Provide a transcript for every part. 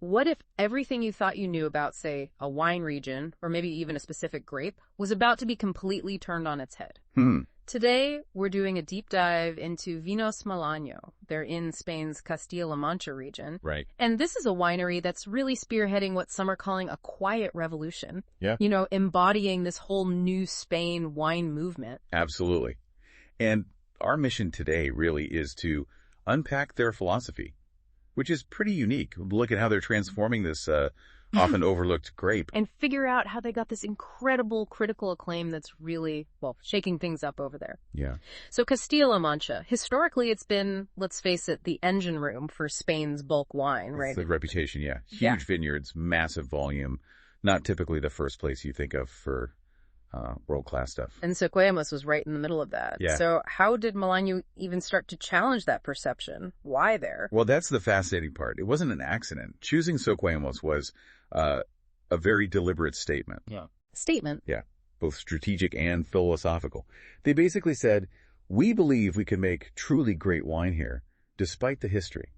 What if everything you thought you knew about, say, a wine region, or maybe even a specific grape, was about to be completely turned on its head? Today, we're doing a deep dive into Vinos Malaño. They're in Spain's Castilla-La Mancha region. Right. And this is a winery that's really spearheading what some are calling a quiet revolution. Yeah. You know, embodying this whole new Spain wine movement. Absolutely. And our mission today really is to unpack their philosophy, which is pretty unique. Look at how they're transforming this often overlooked grape. And figure out how they got this incredible critical acclaim that's really, well, shaking things up over there. Yeah. So Castilla-La Mancha, historically it's been, let's face it, the engine room for Spain's bulk wine, right? It's the reputation, yeah. Huge Yeah. vineyards, massive volume, not typically the first place you think of for world-class stuff. And Sequeamos was right in the middle of that. Yeah. So how did Malaño even start to challenge that perception? Why there? Well, that's the fascinating part. It wasn't an accident. Choosing Soquemos was a very deliberate statement. Yeah. Statement. Yeah, both strategic and philosophical. They basically said, we believe we can make truly great wine here, despite the history.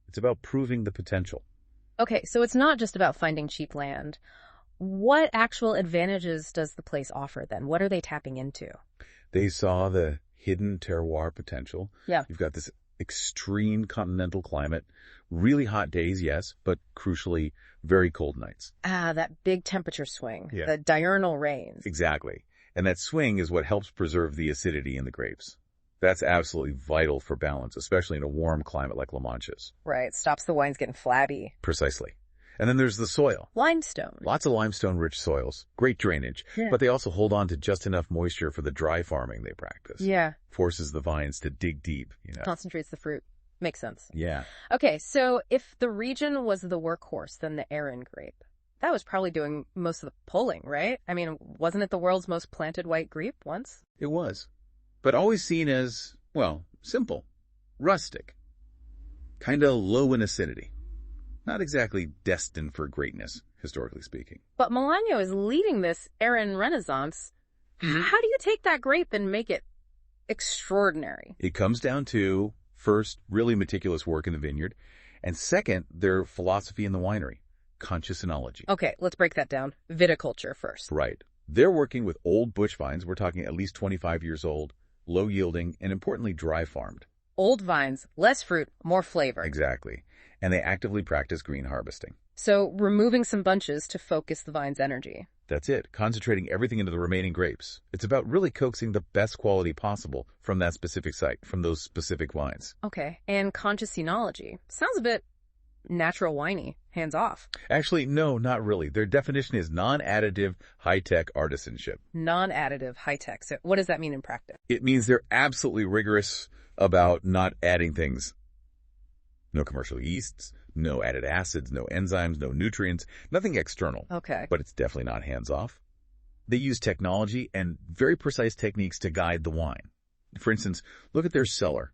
It's about proving the potential. Okay, so it's not just about finding cheap land. What actual advantages does the place offer then? What are they tapping into? They saw the hidden terroir potential. Yeah. You've got this extreme continental climate, really hot days, yes, but crucially, very cold nights. Ah, that big temperature swing. Yeah. The diurnal rains. Exactly. And that swing is what helps preserve the acidity in the grapes. That's absolutely vital for balance, especially in a warm climate like La Mancha's. Right, stops the wines getting flabby. Precisely. And then there's the soil. Limestone. Lots of limestone-rich soils, great drainage, Yeah. but they also hold on to just enough moisture for the dry farming they practice. Yeah, Forces the vines to dig deep, concentrates the fruit. Makes sense. Yeah. Okay, so if the region was the workhorse, then the Airén grape, that was probably doing most of the pulling, right? I mean, wasn't it the world's most planted white grape once? It was. But always seen as, well, simple, rustic, kind of low in acidity. Not exactly destined for greatness, historically speaking. But Malaño is leading this Airén renaissance. How do you take that grape and make it extraordinary? It comes down to, first, really meticulous work in the vineyard, and second, their philosophy in the winery, conscious enology. Okay, let's break that down. Viticulture first. Right. They're working with old bush vines. We're talking at least 25 years old, low yielding, and importantly, dry farmed. Old vines, less fruit, more flavor. Exactly. And they actively practice green harvesting. So removing some bunches to focus the vine's energy. That's it, concentrating everything into the remaining grapes. It's about really coaxing the best quality possible from that specific site, from those specific vines. Okay, and conscious enology. Sounds a bit natural winey, hands off. Actually, no, not really. Their definition is non-additive, high-tech artisanship. Non-additive, high-tech. So what does that mean in practice? It means they're absolutely rigorous about not adding things. No commercial yeasts, no added acids, no enzymes, no nutrients, nothing external. Okay. But it's definitely not hands-off. They use technology and very precise techniques to guide the wine. For instance, look at their cellar.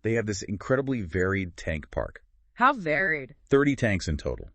They have this incredibly varied tank park. How varied. 30 tanks in total.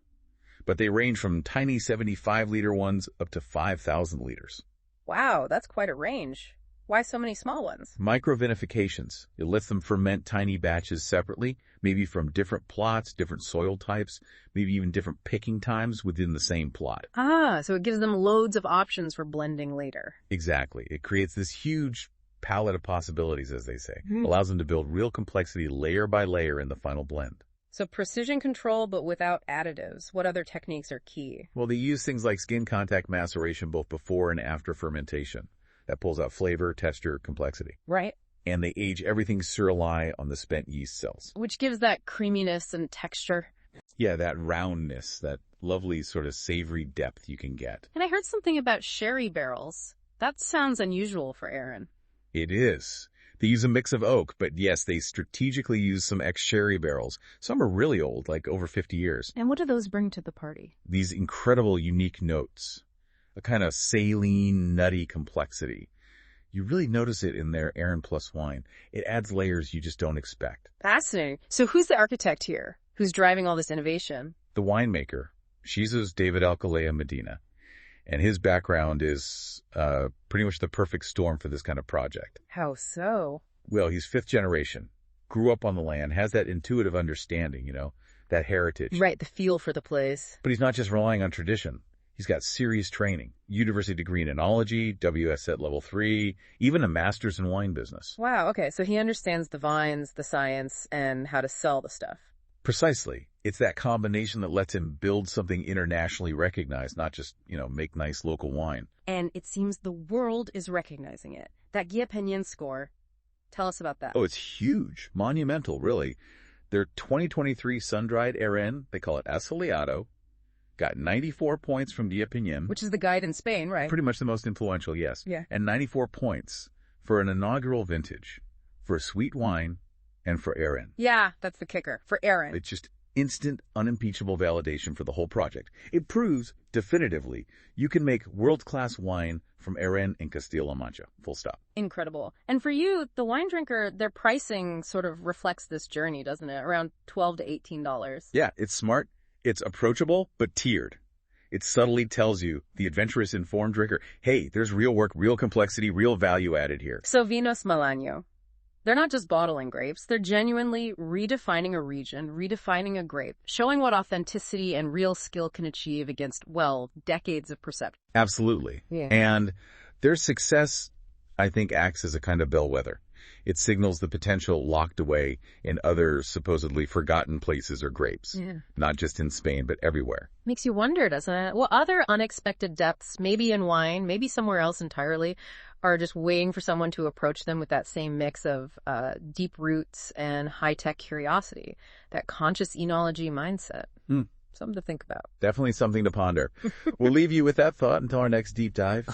But they range from tiny 75-liter ones up to 5,000 liters. Wow, that's quite a range. Why so many small ones? Microvinifications. It lets them ferment tiny batches separately, maybe from different plots, different soil types, maybe even different picking times within the same plot. Ah, so it gives them loads of options for blending later. Exactly. It creates this huge palette of possibilities, as they say. Allows them to build real complexity layer by layer in the final blend. So precision control, but without additives. What other techniques are key? Well, they use things like skin contact maceration both before and after fermentation. That pulls out flavor, texture, complexity. Right. And they age everything sur lie on the spent yeast cells. Which gives that creaminess and texture. Yeah, that roundness, that lovely sort of savory depth you can get. And I heard something about sherry barrels. That sounds unusual for Airén. It is. They use a mix of oak, but yes, they strategically use some ex-sherry barrels. Some are really old, like over 50 years. And what do those bring to the party? These incredible, unique notes. A kind of saline, nutty complexity. You really notice it in their Airén Plus wine. It adds layers you just don't expect. Fascinating. So who's the architect here? Who's driving all this innovation? The winemaker, Jesus David Alcalá Medina. And his background is pretty much the perfect storm for this kind of project. How so? Well, he's fifth generation, grew up on the land, has that intuitive understanding, that heritage. Right, the feel for the place. But he's not just relying on tradition. He's got serious training, university degree in enology, WSET level 3, even a master's in wine business. Wow, okay, so he understands the vines, the science, and how to sell the stuff. Precisely. It's that combination that lets him build something internationally recognized, not just, make nice local wine. And it seems the world is recognizing it. That Guy Pignon score, tell us about that. Oh, it's huge. Monumental, really. Their 2023 sun-dried Airén, they call it Asoleado, got 94 points from Guy Pignon. Which is the guide in Spain, right? Pretty much the most influential, yes. Yeah. And 94 points for an inaugural vintage, for a sweet wine, and for Airén. Yeah, that's the kicker, for Airén. It's just instant, unimpeachable validation for the whole project. It proves, definitively, you can make world-class wine from Airén in Castilla-La Mancha. Full stop. Incredible. And for you, the wine drinker, their pricing sort of reflects this journey, doesn't it? Around $12 to $18. Yeah, it's smart. It's approachable, but tiered. It subtly tells you, the adventurous, informed drinker, hey, there's real work, real complexity, real value added here. So Vinos Malaño, they're not just bottling grapes, they're genuinely redefining a region, redefining a grape, showing what authenticity and real skill can achieve against, well, decades of perception. Absolutely. Yeah. And their success, I think, acts as a kind of bellwether. It signals the potential locked away in other supposedly forgotten places or grapes. Yeah. Not just in Spain, but everywhere. Makes you wonder, doesn't it? What other unexpected depths, maybe in wine, maybe somewhere else entirely, are just waiting for someone to approach them with that same mix of deep roots and high-tech curiosity, that conscious enology mindset. Something to think about. Definitely something to ponder. We'll leave you with that thought until our next deep dive.